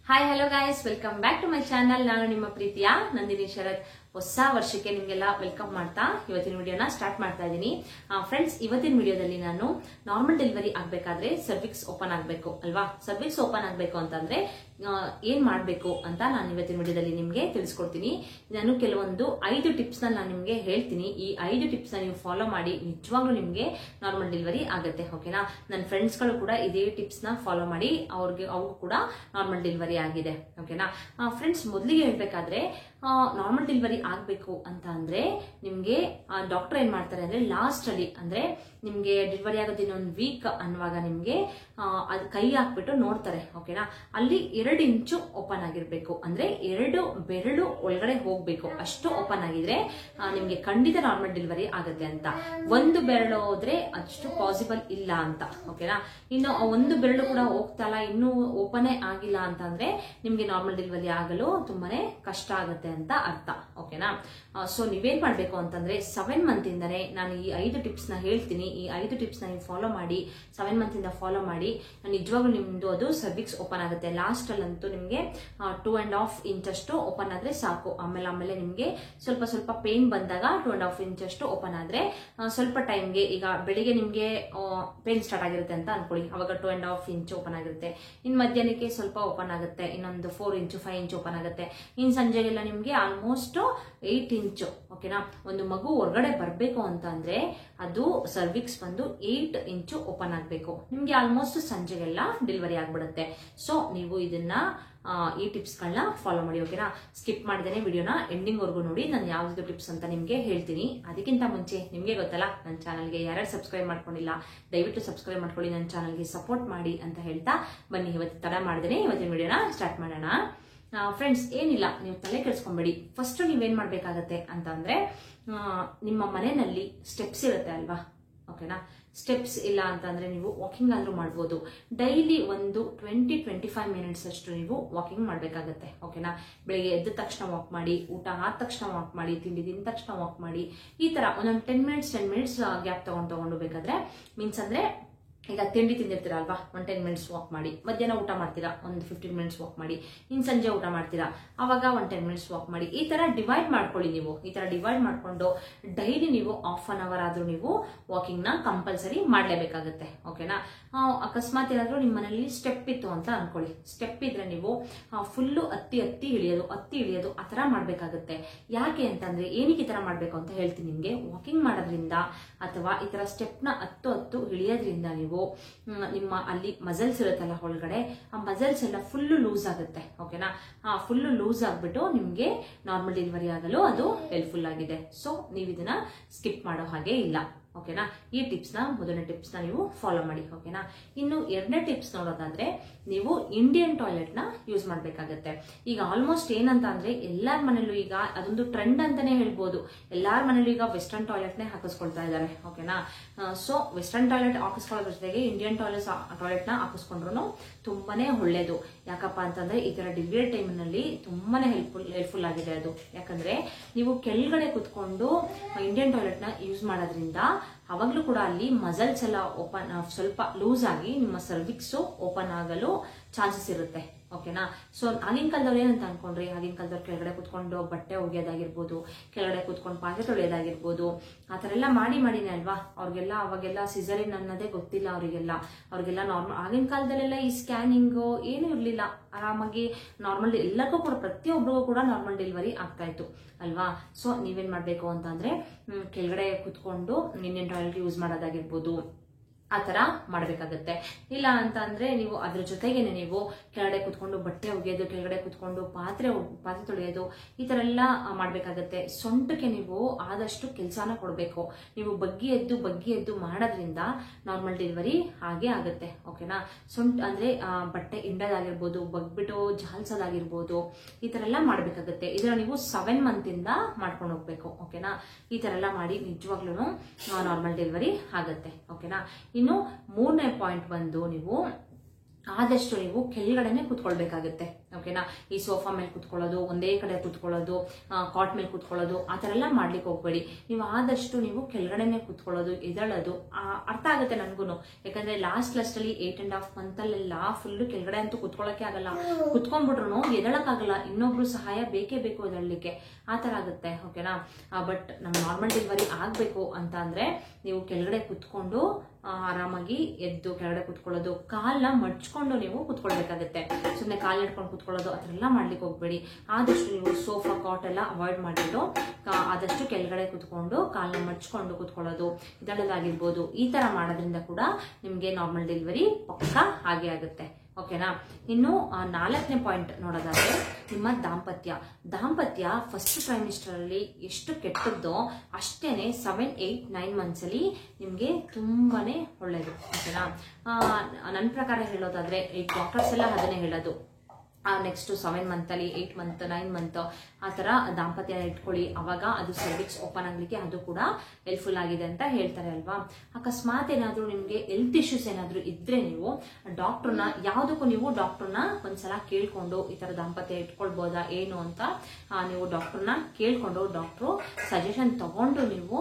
Hi hello guys, welcome back to my channel. ನಾನು ನಿಮ್ಮ ಪ್ರೀತಿಯ ನಂದಿನಿ ಶರತ್. ಹೊಸ ವರ್ಷಕ್ಕೆ ನಿಮಗೆಲ್ಲ ವೆಲ್ಕಮ್ ಮಾಡ್ತಾ ಇವತ್ತಿನ ವಿಡಿಯೋನ ಸ್ಟಾರ್ಟ್ ಮಾಡ್ತಾ ಇದ್ದೀನಿ. ಫ್ರೆಂಡ್ಸ್, ಇವತ್ತಿನ ವಿಡಿಯೋದಲ್ಲಿ ನಾನು ನಾರ್ಮಲ್ ಡೆಲಿವರಿ ಆಗ್ಬೇಕಾದ್ರೆ ಸರ್ವಿಕ್ಸ್ ಓಪನ್ ಆಗ್ಬೇಕು ಅಲ್ವಾ? ಸರ್ವಿಕ್ಸ್ ಓಪನ್ ಆಗ್ಬೇಕು ಅಂತಂದ್ರೆ ಏನ್ ಮಾಡ್ಬೇಕು ಅಂತ ನಾನು ಇವತ್ತಿನ ವಿಡಿಯೋದಲ್ಲಿ ನಿಮ್ಗೆ ತಿಳಿಸ್ಕೊಡ್ತೀನಿ. ನಾನು ಕೆಲವೊಂದು 5 ಟಿಪ್ಸ್ ನಾನು ನಿಮ್ಗೆ ಹೇಳ್ತೀನಿ. ಈ 5 ಟಿಪ್ಸ್ ನೀವು ಫಾಲೋ ಮಾಡಿ ನಿಜವಾಗ್ಲೂ ನಿಮ್ಗೆ ನಾರ್ಮಲ್ ಡೆಲಿವರಿ ಆಗುತ್ತೆ. ಓಕೆನಾ? ನನ್ನ ಫ್ರೆಂಡ್ಸ್ ಗಳು ಕೂಡ ಇದೇ ಟಿಪ್ಸ್ ನ ಫಾಲೋ ಮಾಡಿ ಅವ್ರಿಗೂ ಕೂಡ ನಾರ್ಮಲ್ ಡೆಲಿವರಿ ಆಗಿದೆ. ಓಕೆನಾ ಫ್ರೆಂಡ್ಸ್, ಮೊದಲಿಗೆ ಹೇಳ್ಬೇಕಾದ್ರೆ ನಾರ್ಮಲ್ ಡೆಲಿವರಿ ಆಗ್ಬೇಕು ಅಂತ ಅಂದ್ರೆ ನಿಮ್ಗೆ ಡಾಕ್ಟರ್ ಏನ್ ಮಾಡ್ತಾರೆ ಅಂದ್ರೆ ಲಾಸ್ಟ್ ಅಲ್ಲಿ ಅಂದ್ರೆ ನಿಮ್ಗೆ ಡೆಲಿವರಿ ಆಗೋದು ಇನ್ನೊಂದು ವೀಕ್ ಅನ್ನುವಾಗ ನಿಮ್ಗೆ ಅದ್ ಕೈ ಹಾಕ್ಬಿಟ್ಟು ನೋಡ್ತಾರೆ. ಓಕೆನಾ? ಅಲ್ಲಿ 2 ಇಂಚು ಓಪನ್ ಆಗಿರ್ಬೇಕು, ಅಂದ್ರೆ 2 ಬೆರಳು ಒಳಗಡೆ ಹೋಗ್ಬೇಕು. ಅಷ್ಟು ಓಪನ್ ಆಗಿದ್ರೆ ನಿಮ್ಗೆ ಖಂಡಿತ ನಾರ್ಮಲ್ ಡೆಲಿವರಿ ಆಗುತ್ತೆ ಅಂತ. 1 ಬೆರಳು ಹೋದ್ರೆ ಅಷ್ಟು ಪಾಸಿಬಲ್ ಇಲ್ಲ ಅಂತ. ಓಕೆನಾ? ಇನ್ನು 1 ಬೆರಳು ಕೂಡ ಹೋಗ್ತಲ್ಲ, ಇನ್ನೂ ಓಪನ್ ಆಗಿಲ್ಲ ಅಂತ ಅಂದ್ರೆ ನಿಮ್ಗೆ ನಾರ್ಮಲ್ ಡೆಲಿವರಿ ಆಗಲು ತುಂಬಾನೇ ಕಷ್ಟ ಆಗುತ್ತೆ ಅಂತ ಅರ್ಥ. ಓಕೆನಾ? ಸೊ ನೀವೇನ್ ಮಾಡ್ಬೇಕು ಅಂತಂದ್ರೆ 7 ಮಂತ್ ಇಂದಾನೆ ನಾನು ಈ 5 ಟಿಪ್ಸ್ ನ ಹೇಳ್ತೀನಿ. ಈ 5 ಟಿಪ್ಸ್ ನ ನೀವು ಫಾಲೋ ಮಾಡಿ 7 ಮಂತ್ ಇಂದ ಫಾಲೋ ಮಾಡಿ ನಿಜವಾಗ್ಲೂ ನಿಮ್ದು ಅದು ಸರ್ವಿಕ್ಸ್ ಓಪನ್ ಆಗುತ್ತೆ. ಲಾಸ್ಟ್ ಅಲ್ಲಂತೂ ನಿಮ್ಗೆ 2.5 ಇಂಚ್ ಅಷ್ಟು ಓಪನ್ ಆದ್ರೆ ಸಾಕು. ಆಮೇಲೆ ನಿಮ್ಗೆ ಸ್ವಲ್ಪ ಪೇನ್ ಬಂದಾಗ 2.5 ಇಂಚ್ ಅಷ್ಟು ಓಪನ್ ಆದ್ರೆ ಸ್ವಲ್ಪ ಟೈಮ್ಗೆ, ಈಗ ಬೆಳಿಗ್ಗೆ ನಿಮ್ಗೆ ಪೇನ್ ಸ್ಟಾರ್ಟ್ ಆಗಿರುತ್ತೆ ಅಂತ ಅನ್ಕೊಳ್ಳಿ, ಅವಾಗ 2.5 ಇಂಚ್ ಓಪನ್ ಆಗಿರುತ್ತೆ. ಇನ್ ಮಧ್ಯಾಹ್ನಕ್ಕೆ ಸ್ವಲ್ಪ ಓಪನ್ ಆಗುತ್ತೆ, ಇನ್ನೊಂದು 4 ಇಂಚ್ 5 ಇಂಚ್ ಓಪನ್ ಆಗುತ್ತೆ. ಇನ್ ಸಂಜೆಗೆಲ್ಲ ನಿಮ್ಗೆ ಆಲ್ಮೋಸ್ಟ್ 8 ಇಂಚು. ಓಕೆನಾ? ಒಂದು ಮಗು ಹೊರಗಡೆ ಬರ್ಬೇಕು ಅಂತ ಅಂದ್ರೆ ಅದು ಸರ್ವಿಕ್ಸ್ ಬಂದು 8 ಇಂಚು ಓಪನ್ ಆಗ್ಬೇಕು. ನಿಮ್ಗೆ ಆಲ್ಮೋಸ್ಟ್ ಸಂಜೆಗೆಲ್ಲ ಡೆಲಿವರಿ ಆಗ್ಬಿಡುತ್ತೆ. ಸೊ ನೀವು ಇದನ್ನ ಈ ಟಿಪ್ಸ್ ಗಳನ್ನ ಫಾಲೋ ಮಾಡಿ. ಓಕೆನಾ? ಸ್ಕಿಪ್ ಮಾಡಿದೇನೆ ವಿಡಿಯೋನ ಎಂಡಿಂಗ್ ವರ್ಗು ನೋಡಿ. ನಾನು ಯಾವ್ದು ಟಿಪ್ಸ್ ಅಂತ ನಿಮ್ಗೆ ಹೇಳ್ತೀನಿ. ಅದಕ್ಕಿಂತ ಮುಂಚೆ ನಿಮ್ಗೆ ಗೊತ್ತಲ್ಲ, ನನ್ನ ಚಾನಲ್ಗೆ ಯಾರ್ಯಾರು ಸಬ್ಸ್ಕ್ರೈಬ್ ಮಾಡ್ಕೊಂಡಿಲ್ಲ ದಯವಿಟ್ಟು ಸಬ್ಸ್ಕ್ರೈಬ್ ಮಾಡ್ಕೊಳ್ಳಿ, ನನ್ನ ಚಾನಲ್ಗೆ ಸಪೋರ್ಟ್ ಮಾಡಿ ಅಂತ ಹೇಳ್ತಾ ಬನ್ನಿ ಇವತ್ತು ತಡ ಮಾಡಿದೇನೆ ಇವತ್ತಿನ ವಿಡಿಯೋನ ಸ್ಟಾರ್ಟ್ ಮಾಡೋಣ. ಫ್ರೆಂಡ್ಸ್, ಏನಿಲ್ಲ, ನೀವು ತಲೆ ಕೆಡಿಸ್ಕೊಂಬೇಡಿ. ಫಸ್ಟ್ ನೀವೇನ್ ಮಾಡ್ಬೇಕಾಗತ್ತೆ ಅಂತ ಅಂದ್ರೆ ನಿಮ್ಮ ಮನೆಯಲ್ಲಿ ಸ್ಟೆಪ್ಸ್ ಇರುತ್ತೆ ಅಲ್ವಾ? ಓಕೆನಾ? ಸ್ಟೆಪ್ಸ್ ಇಲ್ಲ ಅಂತಂದ್ರೆ ನೀವು ವಾಕಿಂಗ್ ಆದ್ರೂ ಮಾಡ್ಬೋದು. ಡೈಲಿ ಒಂದು 20-25 ಮಿನಿಟ್ಸ್ ಅಷ್ಟು ನೀವು ವಾಕಿಂಗ್ ಮಾಡ್ಬೇಕಾಗತ್ತೆ. ಓಕೆನಾ? ಬೆಳಿಗ್ಗೆ ಎದ್ದ ತಕ್ಷಣ ವಾಕ್ ಮಾಡಿ, ಊಟ ಆದ ತಕ್ಷಣ ವಾಕ್ ಮಾಡಿ, ತಿಂಡಿ ತಿಂದ ತಕ್ಷಣ ವಾಕ್ ಮಾಡಿ. ಈ ತರ ಒಂದೊಂದು 10 ಮಿನಿಟ್ಸ್ ಗ್ಯಾಪ್ ತಗೊಂಡು ಬೇಕಾದ್ರೆ ಮೀನ್ಸ್ ಅಂದ್ರೆ ಈಗ ತಿಂಡಿ ತಿಂದಿರ್ತೀರಾ ಅಲ್ವಾ, 10 ಮಿನಿಟ್ಸ್ ವಾಕ್ ಮಾಡಿ. ಮಧ್ಯಾಹ್ನ ಊಟ ಮಾಡ್ತೀರಾ, ಒಂದು 15 ಮಿನಿಟ್ಸ್ ವಾಕ್ ಮಾಡಿ. ಇನ್ ಸಂಜೆ ಊಟ ಮಾಡ್ತೀರಾ, ಅವಾಗ 10 ಮಿನಿಟ್ಸ್ ವಾಕ್ ಮಾಡಿ. ಈ ತರ ಡಿವೈಡ್ ಮಾಡ್ಕೊಳ್ಳಿ. ನೀವು ಈ ತರ ಡಿವೈಡ್ ಮಾಡ್ಕೊಂಡು ಡೈಲಿ ನೀವು ½ ಅನ್ ಅವರ್ ಆದ್ರೂ ನೀವು ವಾಕಿಂಗ್ ನ ಕಂಪಲ್ಸರಿ ಮಾಡ್ಲೇಬೇಕಾಗತ್ತೆ. ಓಕೆನಾ? ಅಕಸ್ಮಾತ್ ಏನಾದ್ರೂ ನಿಮ್ಮ ಮನೇಲಿ ಸ್ಟೆಪ್ ಇತ್ತು ಅಂತ ಅನ್ಕೊಳ್ಳಿ, ಸ್ಟೆಪ್ ಇದ್ರೆ ನೀವು ಫುಲ್ಲು ಹತ್ತಿ ಇಳಿಯೋದು ಆ ತರ ಮಾಡ್ಬೇಕಾಗತ್ತೆ. ಯಾಕೆ ಅಂತಂದ್ರೆ ಏನಕ್ಕೆ ಈ ತರ ಮಾಡ್ಬೇಕು ಅಂತ ಹೇಳ್ತೀನಿ ನಿಮ್ಗೆ. ವಾಕಿಂಗ್ ಮಾಡೋದ್ರಿಂದ ಅಥವಾ ಈ ತರ ಸ್ಟೆಪ್ ನ ಹತ್ತು ಇಳಿಯೋದ್ರಿಂದ ನೀವು ನಿಮ್ಮ ಅಲ್ಲಿ ಮಸಲ್ಸ್ ಇರುತ್ತಲ್ಲ ಒಳಗಡೆ, ಆ ಮಸಲ್ಸ್ ಎಲ್ಲ ಫುಲ್ಲು ಲೂಸ್ ಆಗುತ್ತೆ. ಓಕೆನಾ? ಫುಲ್ಲು ಲೂಸ್ ಆಗ್ಬಿಟ್ಟು ನಿಮ್ಗೆ ನಾರ್ಮಲ್ ಡೆಲಿವರಿ ಆಗಲು ಅದು ಹೆಲ್ಪ್ಫುಲ್ ಆಗಿದೆ. ಸೊ ನೀವು ಇದನ್ನ ಸ್ಕಿಪ್ ಮಾಡೋ ಹಾಗೆ ಇಲ್ಲ. ಓಕೆನಾ? ಈ ಟಿಪ್ಸ್ ನ ಮೊದಲನೇ ಟಿಪ್ಸ್ ನ ನೀವು ಫಾಲೋ ಮಾಡಿ. ಓಕೆನಾ? ಇನ್ನು 2ನೇ ಟಿಪ್ಸ್ ನೋಡೋದಾದ್ರೆ ನೀವು ಇಂಡಿಯನ್ ಟಾಯ್ಲೆಟ್ ನ ಯೂಸ್ ಮಾಡ್ಬೇಕಾಗತ್ತೆ. ಈಗ ಆಲ್ಮೋಸ್ಟ್ ಏನಂತ ಅಂದ್ರೆ ಎಲ್ಲಾರ ಮನೇಲೂ ಈಗ ಅದೊಂದು ಟ್ರೆಂಡ್ ಅಂತಾನೆ ಹೇಳ್ಬೋದು. ಎಲ್ಲಾರ ಮನೇಲೂ ಈಗ ವೆಸ್ಟರ್ನ್ ಟಾಯ್ಲೆಟ್ ನೇ ಹಾಕಿಸ್ಕೊಳ್ತಾ ಇದ್ದಾರೆ. ಓಕೆನಾ? ಸೊ ವೆಸ್ಟರ್ನ್ ಟಾಯ್ಲೆಟ್ ಹಾಕಿಸ್ಕೊಳ್ಳೋದ್ರ ಜೊತೆಗೆ ಇಂಡಿಯನ್ ಟಾಯ್ಲೆಟ್ ನ ಹಾಕಿಸ್ಕೊಂಡ್ರು ತುಂಬಾನೇ ಒಳ್ಳೇದು. ಯಾಕಪ್ಪ ಅಂತಂದ್ರೆ ಈ ತರ ಡೆಲಿವರಿ ಟೈಮ್ ನಲ್ಲಿ ತುಂಬಾನೇ ಹೆಲ್ಪ್ಫುಲ್ ಆಗಿದೆ ಅದು. ಯಾಕಂದ್ರೆ ನೀವು ಕೆಳಗಡೆ ಕುತ್ಕೊಂಡು ಇಂಡಿಯನ್ ಟಾಯ್ಲೆಟ್ ನ ಯೂಸ್ ಮಾಡೋದ್ರಿಂದ ಅವಾಗ್ಲೂ ಕೂಡ ಅಲ್ಲಿ ಮಸಲ್ಸ್ ಎಲ್ಲ ಓಪನ್ ಸ್ವಲ್ಪ ಲೂಸ್ ಆಗಿ ನಿಮ್ಮ ಸರ್ವಿಕ್ಸ್ ಓಪನ್ ಆಗಲು ಚಾನ್ಸಸ್ ಇರುತ್ತೆ. ಓಕೆನಾ? ಸೊ ಆಗಿನ ಕಾಲದವ್ರು ಏನಂತ ಅನ್ಕೊಂಡ್ರಿ, ಆಗಿನ ಕಾಲದವ್ರು ಕೆಳಗಡೆ ಕುತ್ಕೊಂಡು ಬಟ್ಟೆ ಒಗೆಯೋದಾಗಿರ್ಬೋದು, ಕೆಳಗಡೆ ಕುತ್ಕೊಂಡು ಪಾತ್ರೆ ತೊಳೆಯೋದಾಗಿರ್ಬೋದು, ಆ ತರ ಎಲ್ಲ ಮಾಡಿನೇ ಅಲ್ವಾ ಅವ್ರಿಗೆಲ್ಲ ಅವಾಗೆಲ್ಲ ಸಿಸರಿನ್ ಅನ್ನೋದೇ ಗೊತ್ತಿಲ್ಲ ಅವ್ರಿಗೆಲ್ಲ ನಾರ್ಮಲ್. ಆಗಿನ ಕಾಲದಲ್ಲೆಲ್ಲ ಈ ಸ್ಕ್ಯಾನಿಂಗ್ ಏನು ಇರ್ಲಿಲ್ಲ, ಆರಾಮಾಗಿ ನಾರ್ಮಲ್ ಎಲ್ಲರಿಗೂ ಕೂಡ ಪ್ರತಿಯೊಬ್ಬರಿಗೂ ಕೂಡ ನಾರ್ಮಲ್ ಡೆಲಿವರಿ ಆಗ್ತಾ ಇತ್ತು ಅಲ್ವಾ? ಸೊ ನೀವೇನ್ ಮಾಡ್ಬೇಕು ಅಂತಂದ್ರೆ ಕೆಳಗಡೆ ಕುತ್ಕೊಂಡು ಇಂಡಿಯನ್ ಟಾಯ್ಲೆಟ್ ಯೂಸ್ ಮಾಡೋದಾಗಿರ್ಬೋದು, ಆ ತರ ಮಾಡ್ಬೇಕಾಗತ್ತೆ. ಇಲ್ಲ ಅಂತ ಅಂದ್ರೆ ನೀವು ಅದ್ರ ಜೊತೆಗೇನೆ ನೀವು ಕೆಳಗಡೆ ಕುತ್ಕೊಂಡು ಬಟ್ಟೆ ಒಗೆಯೋದು, ಕೆಳಗಡೆ ಕುತ್ಕೊಂಡು ಪಾತ್ರೆ ತೊಳೆಯೋದು, ಈ ತರ ಎಲ್ಲ ಮಾಡ್ಬೇಕಾಗತ್ತೆ. ಸೊಂಟಕ್ಕೆ ನೀವು ಆದಷ್ಟು ಕೆಲಸನ ಕೊಡ್ಬೇಕು. ನೀವು ಬಗ್ಗಿ ಎದ್ದು ಮಾಡೋದ್ರಿಂದ ನಾರ್ಮಲ್ ಡೆಲಿವರಿ ಹಾಗೆ ಆಗುತ್ತೆ. ಓಕೆನಾ? ಸೊಂಟ ಅಂದ್ರೆ ಬಟ್ಟೆ ಹಿಂಡೋದಾಗಿರ್ಬೋದು, ಬಗ್ಬಿಟ್ಟು ಜಾಲ್ಸೋದಾಗಿರ್ಬೋದು, ಈ ತರ ಎಲ್ಲ ಮಾಡ್ಬೇಕಾಗತ್ತೆ. ಇದನ್ನ ನೀವು 7 ಮಂತ್ ಇಂದ ಮಾಡ್ಕೊಂಡು ಹೋಗ್ಬೇಕು. ಓಕೆನಾ? ಈ ತರ ಎಲ್ಲ ಮಾಡಿ ನಿಜವಾಗ್ಲೂ ನಾರ್ಮಲ್ ಡೆಲಿವರಿ ಆಗತ್ತೆ. ಓಕೆನಾ? ಇನ್ನು 3ನೇ ಪಾಯಿಂಟ್ ಬಂದು ನೀವು ಆದಷ್ಟು ನೀವು ಕೆಳಗಡೆನೆ ಕುತ್ಕೊಳ್ಬೇಕಾಗುತ್ತೆ. ಓಕೆನಾ, ಈ ಸೋಫಾ ಮೇಲೆ ಕುತ್ಕೊಳ್ಳೋದು, ಒಂದೇ ಕಡೆ ಕುತ್ಕೊಳ್ಳೋದು, ಕಾಟ್ ಮೇಲೆ ಕುತ್ಕೊಳ್ಳೋದು, ಆ ಥರ ಎಲ್ಲ ಮಾಡ್ಲಿಕ್ಕೆ ಹೋಗ್ಬೇಡಿ. ನೀವು ಆದಷ್ಟು ನೀವು ಕೆಳಗಡೆನೆ ಕುತ್ಕೊಳ್ಳೋದು, ಎದಳೋದು. ಅರ್ಥ ಆಗುತ್ತೆ ನನಗೂ, ಯಾಕಂದ್ರೆ ಲಾಸ್ಟ್ ಅಲ್ಲಿ 8.5 month ಅಲ್ಲೆಲ್ಲ ಫುಲ್ ಕೆಳಗಡೆ ಅಂತೂ ಕುತ್ಕೊಳ್ಳೋಕೆ ಆಗಲ್ಲ. ಕುತ್ಕೊಂಡ್ಬಿಟ್ರು ಎದಳಕ್ಕಾಗಲ್ಲ, ಇನ್ನೊಬ್ರು ಸಹಾಯ ಬೇಕೇ ಬೇಕು ಎದಳ್ಲಿಕ್ಕೆ, ಆ ಥರ ಆಗುತ್ತೆ. ಓಕೆನಾ, ಬಟ್ ನಮ್ಮ ನಾರ್ಮಲ್ ಡೆಲಿವರಿ ಆಗಬೇಕು ಅಂತ ಅಂದ್ರೆ ನೀವು ಕೆಳಗಡೆ ಕುತ್ಕೊಂಡು ಆರಾಮಾಗಿ ಎದ್ದು ಕೆಳಗಡೆ ಕುತ್ಕೊಳ್ಳೋದು, ಕಾಲನ್ನ ಮಡ್ಚ್ಕೊಂಡು ನೀವು ಕುತ್ಕೊಳ್ಬೇಕಾಗುತ್ತೆ. ಸುಮ್ಮನೆ ಕಾಲು ಹಿಡ್ಕೊಂಡು ಕುತ್ಕೊಳ್ಳೋದು ಆ ಥರ ಎಲ್ಲ ಮಾಡ್ಲಿಕ್ಕೆ ಹೋಗ್ಬೇಡಿ. ಆದಷ್ಟು ನೀವು ಸೋಫಾ ಕಾಟ್ ಎಲ್ಲ ಅವಾಯ್ಡ್ ಮಾಡಿಬಿಟ್ಟು ಆದಷ್ಟು ಕೆಳಗಡೆ ಕುತ್ಕೊಂಡು ಕಾಲನ್ನ ಮಡ್ಚ್ಕೊಂಡು ಕುತ್ಕೊಳ್ಳೋದು, ಇದಳದಾಗಿರ್ಬೋದು. ಈ ತರ ಮಾಡೋದ್ರಿಂದ ಕೂಡ ನಿಮ್ಗೆ ನಾರ್ಮಲ್ ಡೆಲಿವರಿ ಪಕ್ಕ ಹಾಗೆ ಆಗುತ್ತೆ. ಓಕೆನಾ, ಇನ್ನು 4ನೇ ಪಾಯಿಂಟ್ ನೋಡೋದಾದ್ರೆ ನಿಮ್ಮ ದಾಂಪತ್ಯ ಫಸ್ಟ್ ಟ್ರೈಮಿಸ್ಟರ್ ಅಲ್ಲಿ ಎಷ್ಟು ಕೆಟ್ಟದ್ದೋ ಅಷ್ಟೇನೆ 7, 8, 9 months ಅಲ್ಲಿ ನಿಮ್ಗೆ ತುಂಬಾನೇ ಒಳ್ಳೇದು. ಓಕೆನಾ, ನನ್ನ ಪ್ರಕಾರ ಹೇಳೋದಾದ್ರೆ ಈ ಡಾಕ್ಟರ್ಸ್ ಎಲ್ಲ ಅದನ್ನೇ ಹೇಳೋದು, ನೆಕ್ಸ್ಟ್ 7 month ಅಲ್ಲಿ 8 month 9 month ಆ ತರ ದಾಂಪತ್ಯ ಇಟ್ಕೊಳ್ಳಿ, ಅವಾಗ ಅದು ಸರ್ವಿಕ್ಸ್ ಓಪನ್ ಆಗ್ಲಿಕ್ಕೆ ಅದು ಕೂಡ ಹೆಲ್ಪ್ಫುಲ್ ಆಗಿದೆ ಅಂತ ಹೇಳ್ತಾರೆ ಅಲ್ವಾ. ಅಕಸ್ಮಾತ್ ಏನಾದ್ರೂ ನಿಮ್ಗೆ ಹೆಲ್ತ್ ಇಶ್ಯೂಸ್ ಏನಾದ್ರೂ ಇದ್ರೆ ನೀವು ಡಾಕ್ಟರ್ನ ಯಾವುದಕ್ಕೂ ನೀವು ಡಾಕ್ಟರ್ನ ಒಂದ್ಸಲ ಕೇಳ್ಕೊಂಡು ಈ ತರ ದಾಂಪತ್ಯ ಇಟ್ಕೊಳ್ಬೋದಾ ಏನು ಅಂತ ನೀವು ಡಾಕ್ಟರ್ನ ಕೇಳ್ಕೊಂಡು ಡಾಕ್ಟ್ರು ಸಜೆಷನ್ ತಗೊಂಡು ನೀವು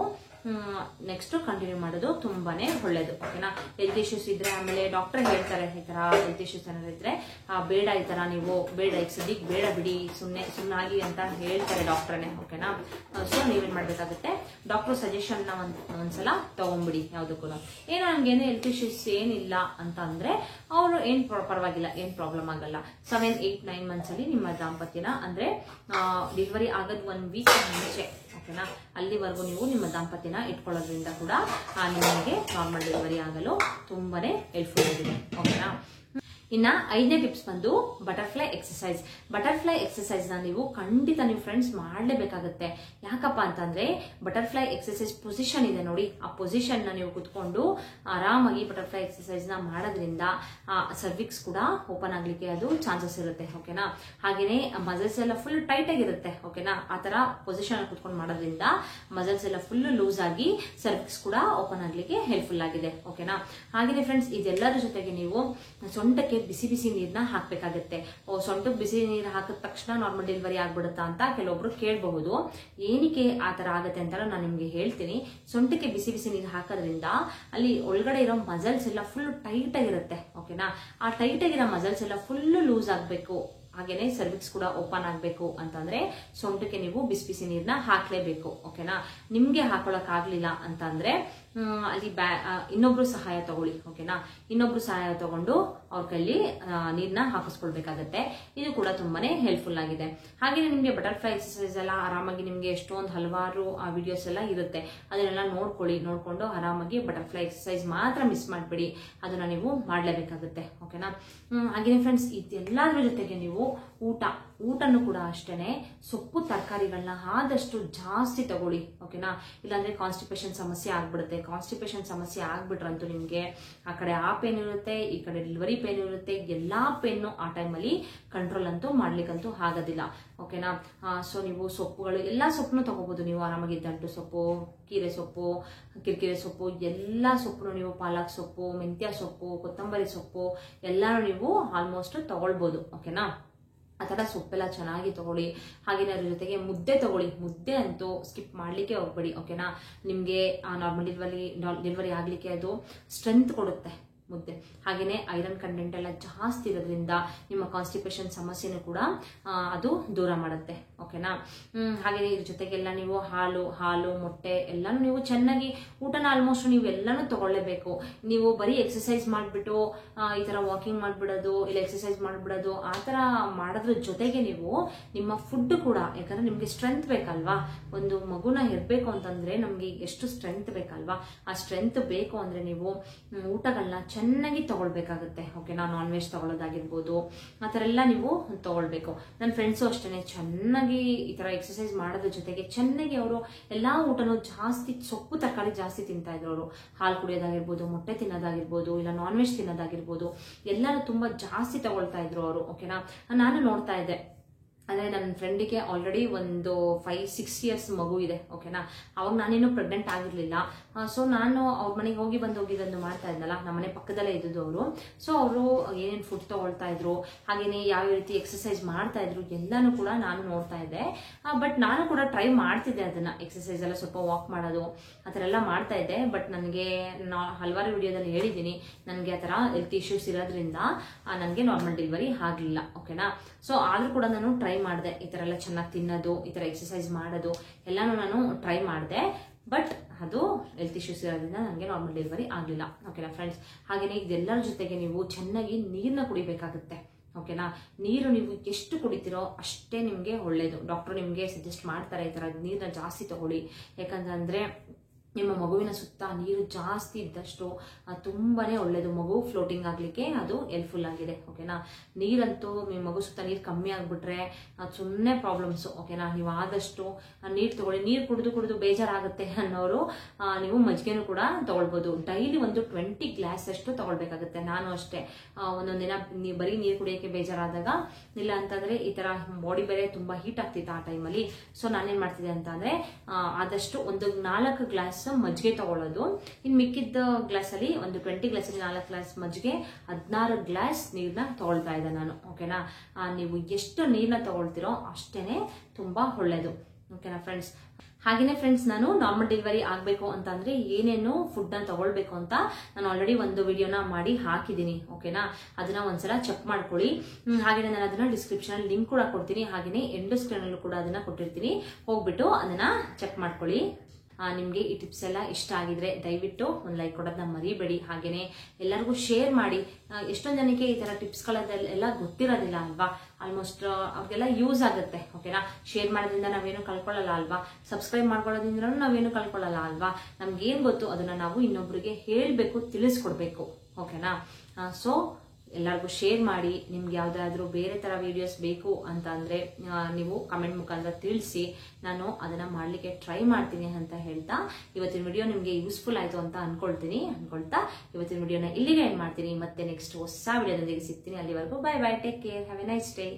ನೆಕ್ಸ್ಟ್ ಕಂಟಿನ್ಯೂ ಮಾಡೋದು ತುಂಬಾನೇ ಒಳ್ಳೇದು. ಓಕೆನಾ, ಹೆಲ್ತ್ ಇಶ್ಯೂಸ್ ಇದ್ರೆ ಆಮೇಲೆ ಡಾಕ್ಟರ್ ಹೇಳ್ತಾರೆ ಈ ತರ ಹೆಲ್ತ್ ಇಶ್ಯೂಸ್ ಏನಾದ್ರು ಇದ್ರೆ ಬೇಡ, ಈ ತರ ನೀವು ಬೇಡ, ಈಗ ಸದ್ಯಕ್ಕೆ ಬೇಡ ಬಿಡಿ, ಸುಮ್ಮನಾಗಿ ಅಂತ ಹೇಳ್ತಾರೆ ಡಾಕ್ಟರ್ನೇ. ಓಕೆನಾ, ಸೊ ನೀವೇನ್ ಮಾಡ್ಬೇಕಾಗುತ್ತೆ, ಡಾಕ್ಟರ್ ಸಜೆಷನ್ ನ ಒಂದ್ಸಲ ತಗೊಂಡ್ಬಿಡಿ. ಯಾವ್ದಕ್ಕೂ ಏನೋ ಹಂಗೇನೆ ಹೆಲ್ತ್ ಇಶ್ಯೂಸ್ ಏನಿಲ್ಲ ಅಂತ ಅಂದ್ರೆ ಅವರು ಏನ್ ಪರವಾಗಿಲ್ಲ, ಏನ್ ಪ್ರಾಬ್ಲಮ್ ಆಗಲ್ಲ. 7, 8, 9 months ಅಲ್ಲಿ ನಿಮ್ಮ ದಾಂಪತ್ಯನ ಅಂದ್ರೆ ಡೆಲಿವರಿ ಆಗೋದ್ 1 week ಮುಂಚೆ, ಓಕೆನಾ, ಅಲ್ಲಿವರೆಗೂ ನೀವು ನಿಮ್ಮ ದಾಂಪತ್ಯನ ಇಟ್ಕೊಳ್ಳೋದ್ರಿಂದ ಕೂಡ ನಿಮಗೆ ನಾರ್ಮಲ್ ಡೆಲಿವರಿ ಆಗಲು ತುಂಬಾನೇ ಹೆಲ್ಪ್ಫುಲ್ ಆಗಿದೆ. ಓಕೆನಾ, ಇನ್ನ 5ನೇ ಟಿಪ್ಸ್ ಬಂದು ಬಟರ್ಫ್ಲೈ ಎಕ್ಸರ್ಸೈಸ್ ನ ನೀವು ಖಂಡಿತ ನೀವು ಫ್ರೆಂಡ್ಸ್ ಮಾಡಲೇಬೇಕಾಗುತ್ತೆ. ಯಾಕಪ್ಪ ಅಂತಂದ್ರೆ ಬಟರ್ಫ್ಲೈ ಎಕ್ಸರ್ಸೈಸ್ ಪೊಸಿಷನ್ ಇದೆ ನೋಡಿ, ಆ ಪೊಸಿಷನ್ ನ ನೀವು ಕುತ್ಕೊಂಡು ಆರಾಮಾಗಿ ಬಟರ್ಫ್ಲೈ ಎಕ್ಸರ್ಸೈಸ್ ನ ಮಾಡೋದ್ರಿಂದ ಸರ್ವಿಕ್ಸ್ ಕೂಡ ಓಪನ್ ಆಗ್ಲಿಕ್ಕೆ ಅದು ಚಾನ್ಸಸ್ ಇರುತ್ತೆ. ಓಕೆನಾ, ಹಾಗೇನೆ ಮಸಲ್ಸ್ ಎಲ್ಲ ಫುಲ್ ಟೈಟ್ ಆಗಿರುತ್ತೆ. ಓಕೆನಾ, ಆ ತರ ಪೊಸಿಷನ್ ಕುತ್ಕೊಂಡು ಮಾಡೋದ್ರಿಂದ ಮಸಲ್ಸ್ ಎಲ್ಲ ಫುಲ್ ಲೂಸ್ ಆಗಿ ಸರ್ವಿಕ್ಸ್ ಕೂಡ ಓಪನ್ ಆಗ್ಲಿಕ್ಕೆ ಹೆಲ್ಪ್ಫುಲ್ ಆಗಿದೆ. ಓಕೆನಾ, ಹಾಗೇನೆ ಫ್ರೆಂಡ್ಸ್ ಇದೆಲ್ಲರ ಜೊತೆಗೆ ನೀವು ಸೊಂಟಕ್ಕೆ ಬಿಸಿ ಬಿಸಿ ನೀರ್ನ ಹಾಕ್ಬೇಕಾಗತ್ತೆ. ಸೊಂಟಕ್ಕೆ ಬಿಸಿ ನೀರು ಹಾಕಿದ ತಕ್ಷಣ ನಾರ್ಮಲ್ ಡೆಲಿವರಿ ಆಗ್ಬಿಡುತ್ತಾ ಅಂತ ಕೆಲವೊಬ್ರು ಕೇಳಬಹುದು. ಏನಕ್ಕೆ ಆ ತರ ಆಗತ್ತೆ ಅಂತ ನಾನು ನಿಮ್ಗೆ ಹೇಳ್ತೀನಿ. ಸೊಂಟಕ್ಕೆ ಬಿಸಿ ಬಿಸಿ ನೀರು ಹಾಕೋದ್ರಿಂದ ಅಲ್ಲಿ ಒಳಗಡೆ ಇರೋ ಮಸಲ್ಸ್ ಎಲ್ಲ ಫುಲ್ ಟೈಟ್ ಆಗಿರುತ್ತೆ. ಓಕೆನಾ, ಆ ಟೈಟ್ ಆಗಿರೋ ಮಸಲ್ಸ್ ಎಲ್ಲ ಫುಲ್ ಲೂಸ್ ಆಗ್ಬೇಕು, ಹಾಗೇನೆ ಸರ್ವಿಕ್ಸ್ ಕೂಡ ಓಪನ್ ಆಗ್ಬೇಕು ಅಂತಂದ್ರೆ ಸೊಂಟಕ್ಕೆ ನೀವು ಬಿಸಿ ಬಿಸಿ ನೀರ್ನ ಹಾಕ್ಲೇಬೇಕು. ಓಕೆನಾ, ನಿಮ್ಗೆ ಹಾಕೊಳಕ್ ಆಗ್ಲಿಲ್ಲ ಅಂತ ಅಂದ್ರೆ ಅಲ್ಲಿ ಇನ್ನೊಬ್ರು ಸಹಾಯ ತಗೊಳ್ಳಿ. ಓಕೆನಾ, ಇನ್ನೊಬ್ರು ಸಹಾಯ ತಗೊಂಡು ಅವ್ರ ಕೈಲಿ ನೀರ್ನ ಹಾಕಿಸ್ಕೊಳ್ಬೇಕಾಗತ್ತೆ. ಇದು ಕೂಡ ತುಂಬಾನೇ ಹೆಲ್ಪ್ಫುಲ್ ಆಗಿದೆ. ಹಾಗೇನೆ ನಿಮ್ಗೆ ಬಟರ್ಫ್ಲೈ ಎಕ್ಸರ್ಸೈಸ್ ಎಲ್ಲ ಆರಾಮಾಗಿ ನಿಮ್ಗೆ ಎಷ್ಟೊಂದು ಹಲವಾರು ವಿಡಿಯೋಸ್ ಎಲ್ಲ ಇರುತ್ತೆ, ಅದನ್ನೆಲ್ಲ ನೋಡ್ಕೊಂಡು ಆರಾಮಾಗಿ ಬಟರ್ಫ್ಲೈ ಎಕ್ಸರ್ಸೈಸ್ ಮಾತ್ರ ಮಿಸ್ ಮಾಡ್ಬೇಡಿ, ಅದನ್ನ ನೀವು ಮಾಡ್ಲೇಬೇಕಾಗುತ್ತೆ. ಓಕೆನಾ, ಹಾಗೇನೆ ಫ್ರೆಂಡ್ಸ್ ಇದೆಲ್ಲದ್ರ ಜೊತೆಗೆ ನೀವು ಊಟನು ಕೂಡ ಅಷ್ಟೇನೆ ಸೊಪ್ಪು ತರಕಾರಿಗಳನ್ನ ಆದಷ್ಟು ಜಾಸ್ತಿ ತಗೊಳ್ಳಿ. ಓಕೆನಾ, ಇಲ್ಲಾಂದ್ರೆ ಕಾನ್ಸ್ಟಿಪೇಷನ್ ಸಮಸ್ಯೆ ಆಗ್ಬಿಡುತ್ತೆ. ಕಾನ್ಸ್ಟಿಪೇಷನ್ ಸಮಸ್ಯೆ ಆಗ್ಬಿಟ್ರಂತೂ ನಿಮ್ಗೆ ಆ ಕಡೆ ಆ ಪೇನ್ ಇರುತ್ತೆ, ಈ ಕಡೆ ಡೆಲಿವರಿ ಪೇನ್ ಇರುತ್ತೆ, ಎಲ್ಲಾ ಪೇನ್ ಆ ಟೈಮಲ್ಲಿ ಕಂಟ್ರೋಲ್ ಅಂತೂ ಮಾಡ್ಲಿಕ್ಕಂತೂ ಆಗೋದಿಲ್ಲ. ಓಕೆನಾ, ಸೊ ನೀವು ಸೊಪ್ಪುಗಳು ಎಲ್ಲಾ ಸೊಪ್ಪನ್ನು ತಗೋಬಹುದು ನೀವು ಆರಾಮಾಗಿ. ದಂಟು ಸೊಪ್ಪು, ಕೀರೆ ಸೊಪ್ಪು, ಕಿರಿಕಿರೆ ಸೊಪ್ಪು, ಎಲ್ಲಾ ಸೊಪ್ಪು ನೀವು, ಪಾಲಕ್ ಸೊಪ್ಪು, ಮೆಂತ್ಯ ಸೊಪ್ಪು, ಕೊತ್ತಂಬರಿ ಸೊಪ್ಪು ಎಲ್ಲಾನು ನೀವು ಆಲ್ಮೋಸ್ಟ್ ತಗೊಳ್ಬಹುದು. ಓಕೆನಾ, ಆ ತರ ಸೊಪ್ಪೆಲ್ಲ ಚೆನ್ನಾಗಿ ತಗೊಳ್ಳಿ. ಹಾಗೇನೆ ಅದ್ರ ಜೊತೆಗೆ ಮುದ್ದೆ ತಗೊಳ್ಳಿ. ಮುದ್ದೆ ಅಂತೂ ಸ್ಕಿಪ್ ಮಾಡ್ಲಿಕ್ಕೆ ಹೋಗ್ಬೇಡಿ. ಓಕೆನಾ, ನಿಮ್ಗೆ ನಾರ್ಮಲ್ ಡೆಲಿವರಿ ಆಗ್ಲಿಕ್ಕೆ ಅದು ಸ್ಟ್ರೆಂತ್ ಕೊಡುತ್ತೆ ಮುದ್ದೆ. ಹಾಗೇನೆ ಐರನ್ ಕಂಟೆಂಟ್ ಎಲ್ಲ ಜಾಸ್ತಿ ಇರೋದ್ರಿಂದ ನಿಮ್ಮ ಕಾನ್ಸ್ಟಿಪೇಷನ್ ಸಮಸ್ಯೆನೂ ಕೂಡ ಅದು ದೂರ ಮಾಡುತ್ತೆ. ಓಕೆನಾ, ಹಾಗೇನೆ ಇದ್ರ ಜೊತೆಗೆಲ್ಲ ನೀವು ಹಾಲು ಮೊಟ್ಟೆ ಎಲ್ಲಾನು ನೀವು ಚೆನ್ನಾಗಿ ಊಟನ ಆಲ್ಮೋಸ್ಟ್ ನೀವು ಎಲ್ಲಾನು ತಗೊಳ್ಳೇಬೇಕು. ನೀವು ಬರೀ ಎಕ್ಸರ್ಸೈಸ್ ಮಾಡ್ಬಿಟ್ಟು ಈ ತರ ವಾಕಿಂಗ್ ಮಾಡ್ಬಿಡೋದು, ಇಲ್ಲ ಎಕ್ಸರ್ಸೈಸ್ ಮಾಡ್ಬಿಡೋದು ಆ ತರ ಮಾಡೋದ್ರ ಜೊತೆಗೆ ನೀವು ನಿಮ್ಮ ಫುಡ್ ಕೂಡ, ಯಾಕಂದ್ರೆ ನಿಮ್ಗೆ ಸ್ಟ್ರೆಂತ್ ಬೇಕಲ್ವಾ, ಒಂದು ಮಗುನ ಇರ್ಬೇಕು ಅಂತಂದ್ರೆ ನಮ್ಗೆ ಎಷ್ಟು ಸ್ಟ್ರೆಂತ್ ಬೇಕಲ್ವಾ, ಆ ಸ್ಟ್ರೆಂತ್ ಬೇಕು ಅಂದ್ರೆ ನೀವು ಊಟಗಳನ್ನ ಚೆನ್ನಾಗಿ ತಗೊಳ್ಬೇಕಾಗುತ್ತೆ. ಓಕೆನಾ, ನಾನ್ ವೆಜ್ ತಗೊಳ್ಳೋದಾಗಿರ್ಬೋದು, ಆ ಥರ ಎಲ್ಲ ನೀವು ತಗೊಳ್ಬೇಕು. ನನ್ನ ಫ್ರೆಂಡ್ಸು ಅಷ್ಟೇ ಚೆನ್ನಾಗಿ ಈ ತರ ಎಕ್ಸರ್ಸೈಸ್ ಮಾಡೋದ್ರ ಜೊತೆಗೆ ಚೆನ್ನಾಗಿ ಅವರು ಎಲ್ಲಾ ಊಟನೂ ಜಾಸ್ತಿ ಸೊಪ್ಪು ತರಕಾರಿ ಜಾಸ್ತಿ ತಿಂತಾ ಇದ್ರು. ಅವರು ಹಾಲು ಕುಡಿಯೋದಾಗಿರ್ಬೋದು, ಮೊಟ್ಟೆ ತಿನ್ನೋದಾಗಿರ್ಬೋದು, ಇಲ್ಲ ನಾನ್ ವೆಜ್ ತಿನ್ನೋದಾಗಿರ್ಬೋದು, ಎಲ್ಲಾನು ತುಂಬಾ ಜಾಸ್ತಿ ತಗೊಳ್ತಾ ಇದ್ರು ಅವರು. ಓಕೆನಾ, ನಾನು ನೋಡ್ತಾ ಇದ್ದೆ ಅಂದರೆ ನನ್ನ ಫ್ರೆಂಡಿಗೆ ಆಲ್ರೆಡಿ ಒಂದು 5-6 ಇಯರ್ಸ್ ಮಗು ಇದೆ, ಓಕೆನಾ. ಅವಾಗ ನಾನೇನು ಪ್ರೆಗ್ನೆಂಟ್ ಆಗಿರಲಿಲ್ಲ. ಸೊ ನಾನು ಅವ್ರ ಮನೆಗೆ ಹೋಗಿ ಬಂದು ಮಾಡ್ತಾ ಇದ್ನಲ್ಲ, ನಮ್ಮನೆ ಪಕ್ಕದಲ್ಲೇ ಇದ್ದಿದ್ದು ಅವರು. ಸೊ ಅವರು ಏನೇನು ಫುಡ್ ತಗೊಳ್ತಾ ಇದ್ರು, ಹಾಗೇನೆ ಯಾವ ರೀತಿ ಎಕ್ಸಸೈಸ್ ಮಾಡ್ತಾ ಇದ್ರು ಎಲ್ಲಾನು ಕೂಡ ನಾನು ನೋಡ್ತಾ ಇದ್ದೆ. ಬಟ್ ನಾನು ಕೂಡ ಟ್ರೈ ಮಾಡ್ತಿದ್ದೆ ಅದನ್ನ, ಎಕ್ಸಸೈಸ್ ಎಲ್ಲ ಸ್ವಲ್ಪ ವಾಕ್ ಮಾಡೋದು ಆ ಥರ ಎಲ್ಲ ಮಾಡ್ತಾ ಇದ್ದೆ. ಬಟ್ ನನಗೆ ಹಲವಾರು ವಿಡಿಯೋದಲ್ಲಿ ಹೇಳಿದ್ದೀನಿ, ನನಗೆ ಆ ಥರ ಹೆಲ್ತ್ ಇಶ್ಯೂಸ್ ಇರೋದ್ರಿಂದ ನನಗೆ ನಾರ್ಮಲ್ ಡೆಲಿವರಿ ಆಗಲಿಲ್ಲ, ಓಕೆನಾ. ಸೊ ಆದರೂ ಕೂಡ ನಾನು ಟ್ರೈ ಮಾಡಿದೆ, ಈ ಥರ ಎಲ್ಲ ಚೆನ್ನಾಗಿ ತಿನ್ನೋದು, ಈ ಥರ ಎಕ್ಸಸೈಸ್ ಮಾಡೋದು ಎಲ್ಲಾನು ನಾನು ಟ್ರೈ ಮಾಡಿದೆ. ಬಟ್ ಅದು ಹೆಲ್ತ್ ಇಶ್ಯೂಸ್ ಇರೋದ್ರಿಂದ ನನಗೆ ನಾರ್ಮಲ್ ಡೆಲಿವರಿ ಆಗಲಿಲ್ಲ, ಓಕೆನಾ ಫ್ರೆಂಡ್ಸ್. ಹಾಗೆಯೇ ಇದೆಲ್ಲರ ಜೊತೆಗೆ ನೀವು ಚೆನ್ನಾಗಿ ನೀರನ್ನ ಕುಡಿಬೇಕಾಗುತ್ತೆ, ಓಕೆನಾ. ನೀರು ನೀವು ಎಷ್ಟು ಕುಡಿತೀರೋ ಅಷ್ಟೇ ನಿಮಗೆ ಒಳ್ಳೇದು. ಡಾಕ್ಟರ್ ನಿಮಗೆ ಸಜೆಸ್ಟ್ ಮಾಡ್ತಾರೆ ಈ ಥರ ನೀರನ್ನ ಜಾಸ್ತಿ ತಗೊಳ್ಳಿ. ಯಾಕಂತಂದರೆ ನಿಮ್ಮ ಮಗುವಿನ ಸುತ್ತ ನೀರು ಜಾಸ್ತಿ ಇದ್ದಷ್ಟು ತುಂಬಾನೇ ಒಳ್ಳೇದು. ಮಗು ಫ್ಲೋಟಿಂಗ್ ಆಗಲಿಕ್ಕೆ ಅದು ಹೆಲ್ಪ್ಫುಲ್ ಆಗಿದೆ, ಓಕೆನಾ. ನೀರಂತೂ ನಿಮ್ಮ ಮಗು ಸುತ್ತ ನೀರು ಕಮ್ಮಿ ಆಗಿಬಿಟ್ರೆ ಸುಮ್ಮನೆ ಪ್ರಾಬ್ಲಮ್ಸು, ಓಕೆನಾ. ನೀವು ಆದಷ್ಟು ನೀರು ತಗೊಳ್ಳಿ. ನೀರು ಕುಡಿದು ಬೇಜಾರಾಗುತ್ತೆ ಅನ್ನೋರು ನೀವು ಮಜ್ಜಿಗೆನೂ ಕೂಡ ತಗೊಳ್ಬೋದು. ಡೈಲಿ ಒಂದು 20 ಗ್ಲಾಸ್ ಅಷ್ಟು ತಗೊಳ್ಬೇಕಾಗುತ್ತೆ. ನಾನು ಅಷ್ಟೇ ಒಂದೊಂದು ದಿನ ಬರೀ ನೀರು ಕುಡಿಯೋಕ್ಕೆ ಬೇಜಾರಾದಾಗ, ಇಲ್ಲ ಅಂತಂದ್ರೆ ಈ ತರ ಬಾಡಿ ಬೇರೆ ತುಂಬಾ ಹೀಟ್ ಆಗ್ತಿತ್ತು ಆ ಟೈಮಲ್ಲಿ. ಸೊ ನಾನೇನ್ ಮಾಡ್ತಿದ್ದೆ ಅಂತ ಅಂದ್ರೆ ಆದಷ್ಟು ಒಂದು 4 ಗ್ಲಾಸ್ ಮಜ್ಜಿಗೆ ತಗೊಳ್ಳೋದು. ಇನ್ ಮಿಕ್ಕಿದ್ದ ಗ್ಲಾಸ್ ಅಲ್ಲಿ ಒಂದು 20 ಗ್ಲಾಸ್ ಅಲ್ಲಿ 4 ಗ್ಲಾಸ್ ಮಜ್ಜಿಗೆ, 16 ಗ್ಲಾಸ್ ನೀರ್ನ ತಗೊಳ್ತಾ ಇದ್ದೆ ನಾನು, ಓಕೆನಾ. ನೀವು ಎಷ್ಟು ನೀರ್ನ ತಗೊಳ್ತಿರೋ ಅಷ್ಟೇನೆ ತುಂಬಾ ಒಳ್ಳೇದು, ಓಕೆನಾ ಫ್ರೆಂಡ್ಸ್. ಹಾಗೇನೆ ಫ್ರೆಂಡ್ಸ್, ನಾನು ನಾರ್ಮಲ್ ಡೆಲಿವರಿ ಆಗಬೇಕು ಅಂತ ಅಂದ್ರೆ ಏನೇನು ಫುಡ್ ನ ತಗೊಳ್ಬೇಕು ಅಂತ ನಾನು ಆಲ್ರೆಡಿ ಒಂದು ವಿಡಿಯೋನ ಮಾಡಿ ಹಾಕಿದ್ದೀನಿ, ಓಕೆನಾ. ಅದನ್ನ ಒಂದ್ಸಲ ಚೆಕ್ ಮಾಡ್ಕೊಳ್ಳಿ. ಹಾಗೇನೆ ನಾನು ಅದನ್ನ ಡಿಸ್ಕ್ರಿಪ್ಷನ್ ಅಲ್ಲಿ ಲಿಂಕ್ ಕೂಡ ಕೊಡ್ತೀನಿ, ಹಾಗೇನೆ ಎಂಡ್ ಸ್ಕ್ರೀನ್ ಅಲ್ಲೂ ಕೂಡ ಅದನ್ನ ಕೊಟ್ಟಿರ್ತೀನಿ, ಹೋಗ್ಬಿಟ್ಟು ಅದನ್ನ ಚೆಕ್ ಮಾಡ್ಕೊಳ್ಳಿ. ನಿಮಗೆ ಈ ಟಿಪ್ಸ್ ಎಲ್ಲ ಇಷ್ಟ ಆಗಿದ್ರೆ ದಯವಿಟ್ಟು ಒಂದು ಲೈಕ್ ಕೊಡೋದನ್ನ ಮರಿಬೇಡಿ. ಹಾಗೇನೆ ಎಲ್ಲರಿಗೂ ಶೇರ್ ಮಾಡಿ. ಎಷ್ಟೊಂದು ಜನಕ್ಕೆ ಈ ತರ ಟಿಪ್ಸ್ಗಳೆಲ್ಲ ಗೊತ್ತಿರೋದಿಲ್ಲ ಅಲ್ವಾ. ಆಲ್ಮೋಸ್ಟ್ ಅವ್ರಿಗೆಲ್ಲ ಯೂಸ್ ಆಗುತ್ತೆ, ಓಕೆನಾ. ಶೇರ್ ಮಾಡೋದ್ರಿಂದ ನಾವೇನು ಕಳ್ಕೊಳ್ಳಲ್ಲ ಅಲ್ವಾ. ಸಬ್ಸ್ಕ್ರೈಬ್ ಮಾಡ್ಕೊಳ್ಳೋದ್ರಿಂದ ನಾವೇನು ಕಳ್ಕೊಳ್ಳಲ್ಲ ಅಲ್ವಾ. ನಮ್ಗೆ ಏನ್ ಗೊತ್ತು ಅದನ್ನ ನಾವು ಇನ್ನೊಬ್ರಿಗೆ ಹೇಳ್ಬೇಕು, ತಿಳಿಸ್ಕೊಡ್ಬೇಕು, ಓಕೆನಾ. ಸೊ ಎಲ್ಲರಿಗೂ ಶೇರ್ ಮಾಡಿ. ನಿಮ್ಗೆ ಯಾವ್ದಾದ್ರು ಬೇರೆ ತರ ವಿಡಿಯೋಸ್ ಬೇಕು ಅಂತ ಅಂದ್ರೆ ನೀವು ಕಮೆಂಟ್ ಮುಖಾಂತರ ತಿಳಿಸಿ, ನಾನು ಅದನ್ನ ಮಾಡ್ಲಿಕ್ಕೆ ಟ್ರೈ ಮಾಡ್ತೀನಿ ಅಂತ ಹೇಳ್ತಾ ಇವತ್ತಿನ ವಿಡಿಯೋ ನಿಮ್ಗೆ ಯೂಸ್ಫುಲ್ ಆಯ್ತು ಅಂತ ಅನ್ಕೊಳ್ತಾ ಇವತ್ತಿನ ವಿಡಿಯೋನ ಇಲ್ಲಿಗೆ ಎಂಡ್ ಮಾಡ್ತೀನಿ. ಮತ್ತೆ ನೆಕ್ಸ್ಟ್ ಹೊಸ ವಿಡಿಯೋದೊಂದಿಗೆ ಸಿಗ್ತೀನಿ. ಅಲ್ಲಿವರೆಗೂ bye bye, take care, have A nice day.